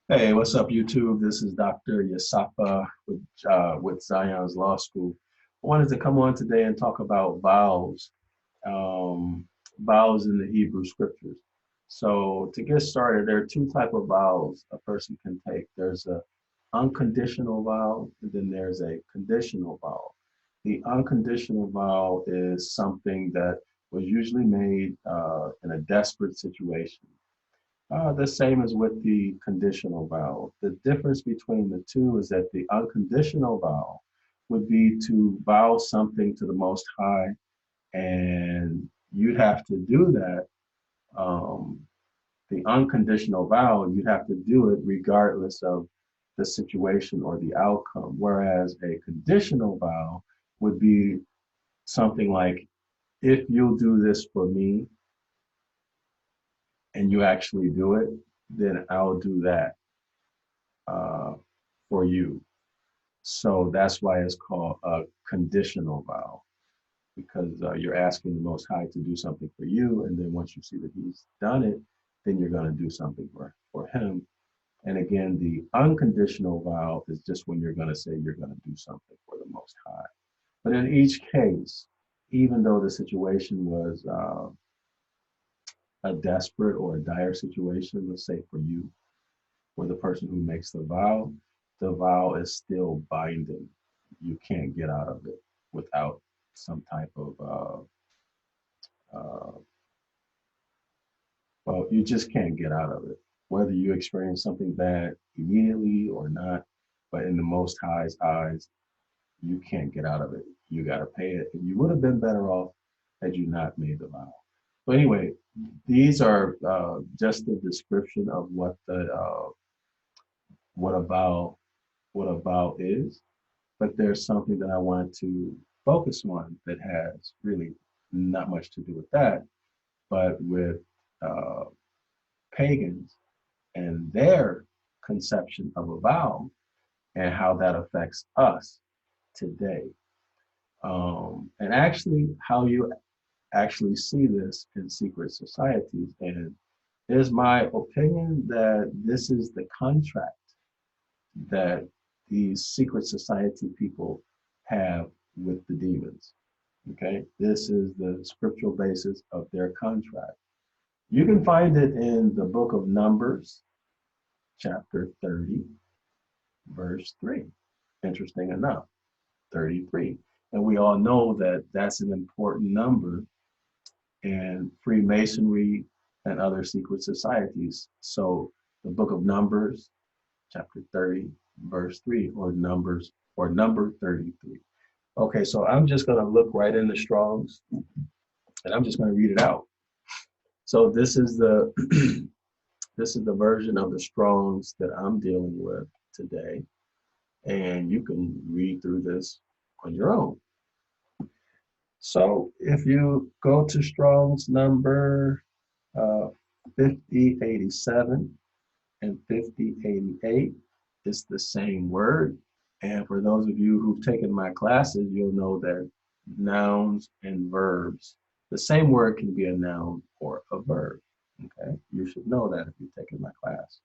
Hey, what's up, YouTube? This is Dr. Yasapa with Zion's Law School. I wanted to come on today and talk about vows, um, vows in the Hebrew scriptures. So to get started, there are two type of vows a person can take. There's a unconditional vow, and then there's a conditional vow. The unconditional vow is something that was usually made in a desperate situation. The same as with the conditional vow. The difference between the two is that the unconditional vow would be to vow something to the Most High, and you'd have to do that. Um, the unconditional vow, you'd have to do it regardless of the situation or the outcome. Whereas a conditional vow would be something like, if you'll do this for me and you actually do it, then I'll do that uh, for you. So that's why it's called a conditional vow, because you're asking the Most High to do something for you, and then once you see that He's done it, then you're going to do something for Him. And again, the unconditional vow is just when you're going to say you're going to do something for the Most High. But in each case, even though the situation was a desperate or a dire situation, let's say for you, for the person who makes the vow is still binding. You can't get out of it without some type of, well, you just can't get out of it. Whether you experience something bad immediately or not, but in the Most High's eyes, you can't get out of it. You got to pay it. And you would have been better off had you not made the vow. But anyway, these are just a description of what a vow what a vow is. But there's something that I want to focus on that has really not much to do with that, but with uh, pagans and their conception of a vow and how that affects us today. And actually, how you actually see this in secret societies. And it is my opinion that this is the contract that these secret society people have with the demons. Okay, this is the scriptural basis of their contract. You can find it in the book of Numbers, chapter 30, verse 3. Interesting enough, 33. And we all know that that's an important number in Freemasonry and other secret societies. So the book of Numbers, chapter 30, verse 3, or Numbers, or number 33. Okay, so I'm just going to look right in the Strongs and I'm just going to read it out. So this is the this is the version of the Strongs that I'm dealing with today, and you can read through this on your own. So if you go to Strong's number 5087 and 5088, it's the same word. And for those of you who've taken my classes, you'll know that nouns and verbs, the same word can be a noun or a verb. Okay, you should know that if you've taken my class.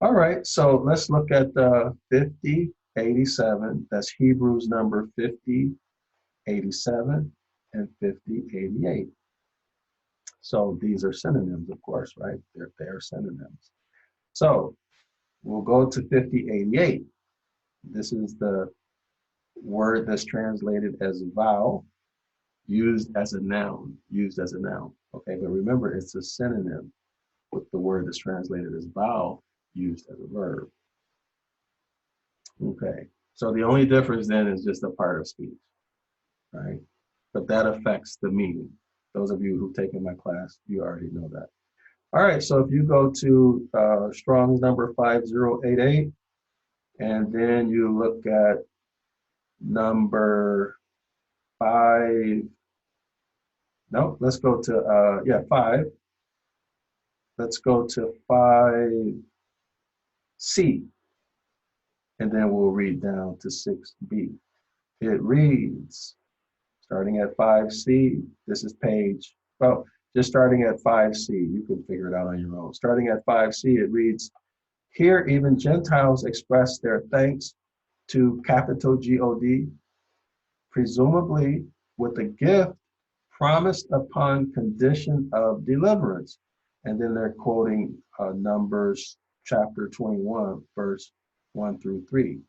All right, so let's look at 5087. That's Hebrews number 5087 and 5088. So these are synonyms, of course, right? They're synonyms. So we'll go to 5088. This is the word that's translated as vow, used as a noun, Okay, but remember, it's a synonym with the word that's translated as vow, used as a verb. Okay, so the only difference then is just a part of speech, right? But that affects the meaning. Those of you who've taken my class, you already know that. All right, so if you go to Strong's number 5088, and then you look at number 5, no, let's go to, 5. Let's go to 5C, and then we'll read down to 6B. It reads, starting at 5C, this is page, well, just starting at 5C, you can figure it out on your own. Starting at 5C, it reads, Here, even Gentiles express their thanks to capital God, presumably with a gift promised upon condition of deliverance. And then they're quoting Numbers chapter 21, verse 1 through 3.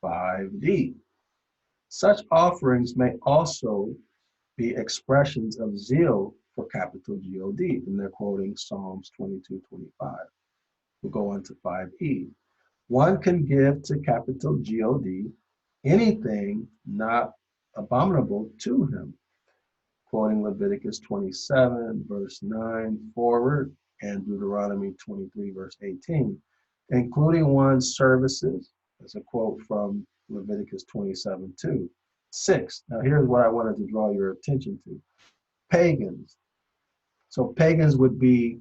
5D. Such offerings may also be expressions of zeal for capital God, and they're quoting Psalms 22:25. We'll go on to 5E. One can give to capital God anything not abominable to him, quoting Leviticus 27, verse 9 forward, and Deuteronomy 23, verse 18, including one's services. That's a quote from Leviticus 27:2. 6. Now, here's what I wanted to draw your attention to. Pagans. So pagans would be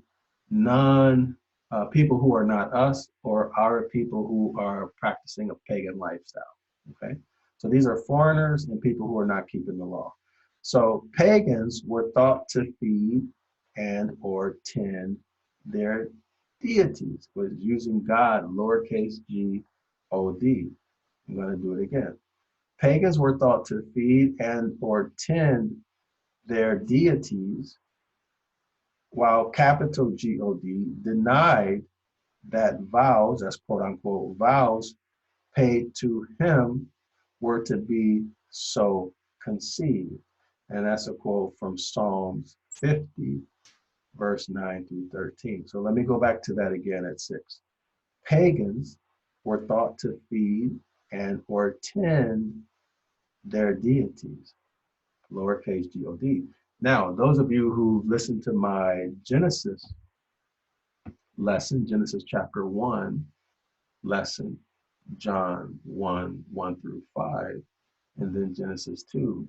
people who are not us, or our people who are practicing a pagan lifestyle. Okay, so these are foreigners and people who are not keeping the law. So pagans were thought to feed and or tend their deities, was using God, lowercase g O-D. I'm going to do it again. Pagans were thought to feed and or tend their deities, while capital God denied that vows, that's quote unquote vows, paid to him were to be so conceived. And that's a quote from Psalms 50, verse 9 through 13. So let me go back to that again at 6. Pagans were thought to feed and or tend their deities, lowercase God. Now, those of you who listened to my Genesis lesson, Genesis chapter 1 lesson, John 1, 1 through 5, and then Genesis 2,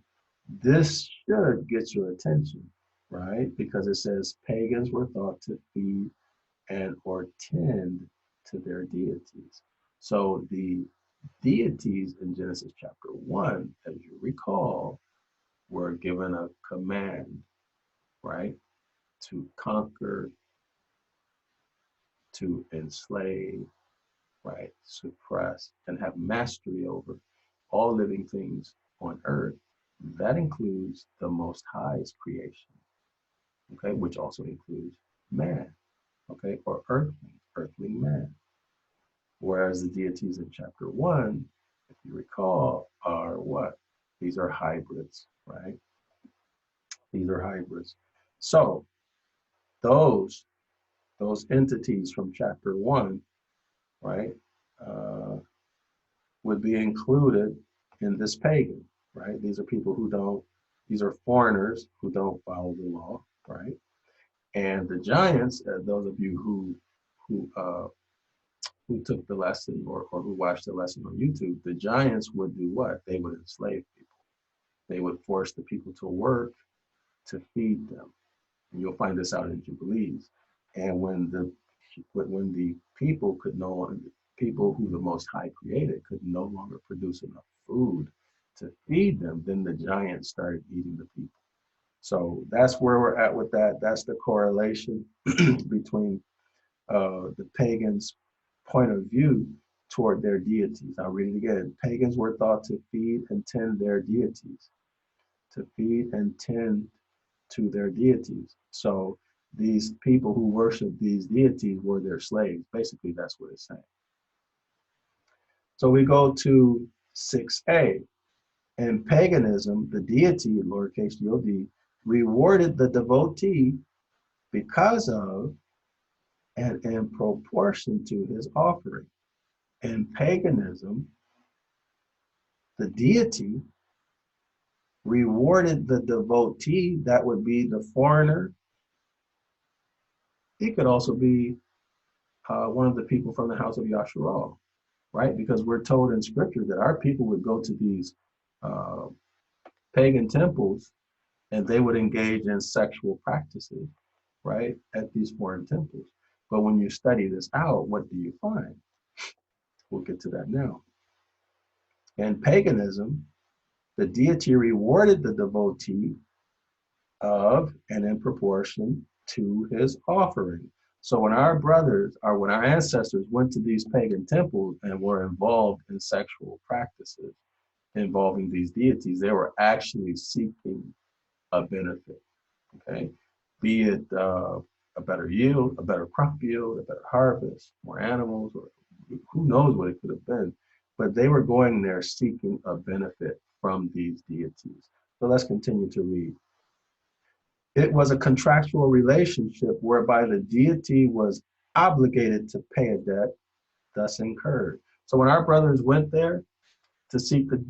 this should get your attention, right? Because it says pagans were thought to feed and or tend to their deities. So the deities in Genesis chapter 1, as you recall, were given a command, right? To conquer, to enslave, right? Suppress, and have mastery over all living things on earth. That includes the Most High's creation, okay, which also includes man, okay, or earthly man. Whereas the deities in chapter 1, if you recall, are what? These are hybrids, right? These are hybrids. So those entities from chapter 1, right, would be included in this pagan, right? These are people who don't, these are foreigners who don't follow the law, right? And the giants, those of you who took the lesson, or who watched the lesson on YouTube, the giants would do what? They would enslave people. They would force the people to work to feed them. And you'll find this out in Jubilees. And when the people could no longer, people who the Most High created could no longer produce enough food to feed them, then the giants started eating the people. So that's where we're at with that. That's the correlation between the pagans' point of view toward their deities. I'll read it again. Pagans were thought to feed and tend their deities, to feed and tend to their deities. So these people who worship these deities were their slaves. Basically, that's what it's saying. So we go to 6a. In paganism, the deity, lowercase god, rewarded the devotee because of and in proportion to his offering. In paganism, the deity rewarded the devotee, that would be the foreigner. He could also be one of the people from the house of Yasharal, right? Because we're told in scripture that our people would go to these pagan temples and they would engage in sexual practices, right, at these foreign temples. But when you study this out, what do you find? We'll get to that now. In paganism, the deity rewarded the devotee of and in proportion to his offering. So when our brothers or when our ancestors went to these pagan temples and were involved in sexual practices involving these deities, they were actually seeking a benefit, okay? Be it a better yield, a better crop yield, a better harvest, more animals, or who knows what it could have been. But they were going there seeking a benefit from these deities. So let's continue to read. It was a contractual relationship whereby the deity was obligated to pay a debt thus incurred. So when our brothers went there to seek the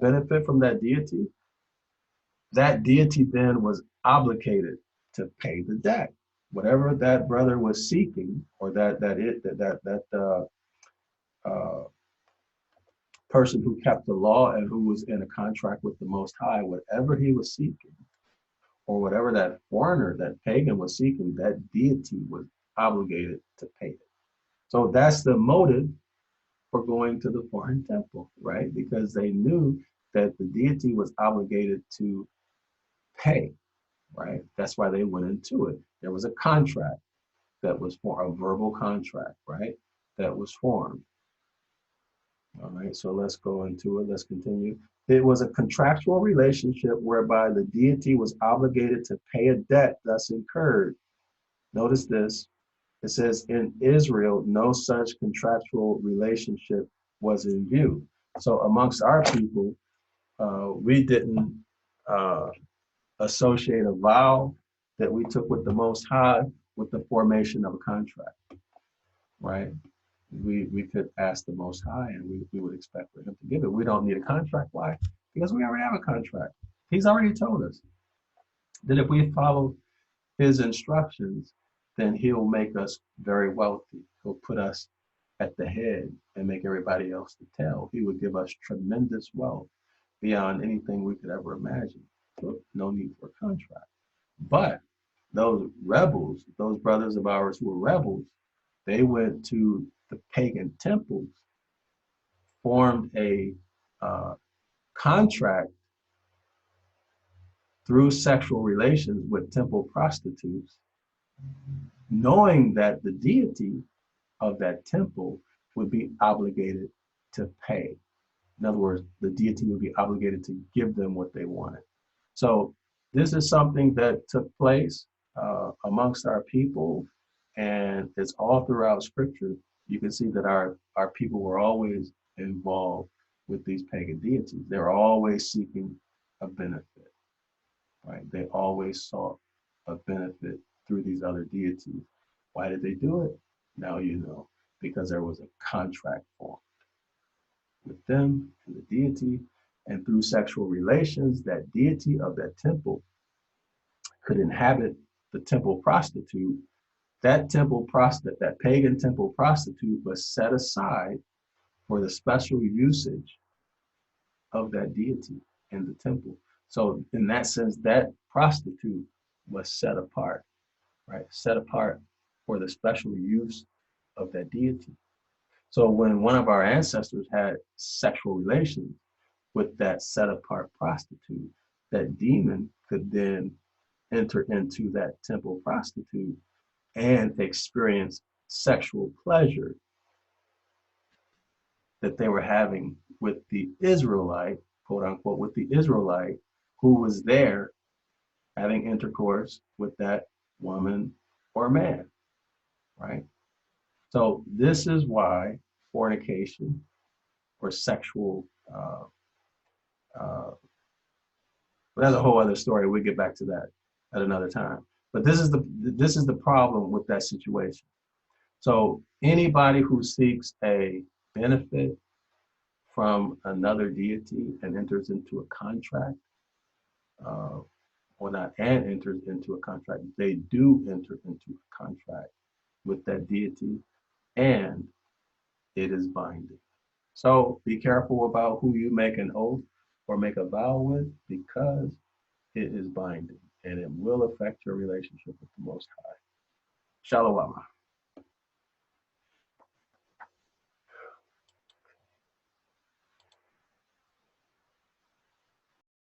benefit from that deity then was obligated to pay the debt. Whatever that brother was seeking, or that person who kept the law and who was in a contract with the Most High, whatever he was seeking, or whatever that foreigner, that pagan was seeking, that deity was obligated to pay it. So that's the motive for going to the foreign temple, right? Because they knew that the deity was obligated to pay, right? That's why they went into it. There was a contract that was for a verbal contract, right? That was formed. All right, so let's go into it. Let's continue. It was a contractual relationship whereby the deity was obligated to pay a debt thus incurred. Notice this. It says in Israel, no such contractual relationship was in view. So amongst our people, we didn't associate a vow that we took with the Most High with the formation of a contract, right? We could ask the Most High and we would expect for him to give it. We don't need a contract. Why? Because we already have a contract. He's already told us that if we follow his instructions, then he'll make us very wealthy. He'll put us at the head and make everybody else the tail. He would give us tremendous wealth beyond anything we could ever imagine. So no need for a contract. But those rebels, those brothers of ours who were rebels, they went to the pagan temples, formed a contract through sexual relations with temple prostitutes, knowing that the deity of that temple would be obligated to pay. In other words, the deity would be obligated to give them what they wanted. So this is something that took place amongst our people, and it's all throughout Scripture. You can see that our people were always involved with these pagan deities. They're always seeking a benefit, right? They always sought a benefit through these other deities. Why did they do it? Now you know, because there was a contract formed with them and the deity, and through sexual relations, that deity of that temple could inhabit the temple prostitute. That that pagan temple prostitute was set aside for the special usage of that deity in the temple. So in that sense, that prostitute was set apart, right? Set apart for the special use of that deity. So when one of our ancestors had sexual relations with that set apart prostitute, that demon could then enter into that temple prostitute and experience sexual pleasure that they were having with the Israelite, quote unquote, with the Israelite who was there having intercourse with that woman or man, right? So this is why fornication or sexual, but that's a whole other story. We'll get back to that at another time. But this is the problem with that situation. So anybody who seeks a benefit from another deity and enters into a contract, or not, and enters into a contract, they do enter into a contract with that deity, and it is binding. So be careful about who you make an oath or make a vow with, because it is binding and it will affect your relationship with the Most High. Shalom.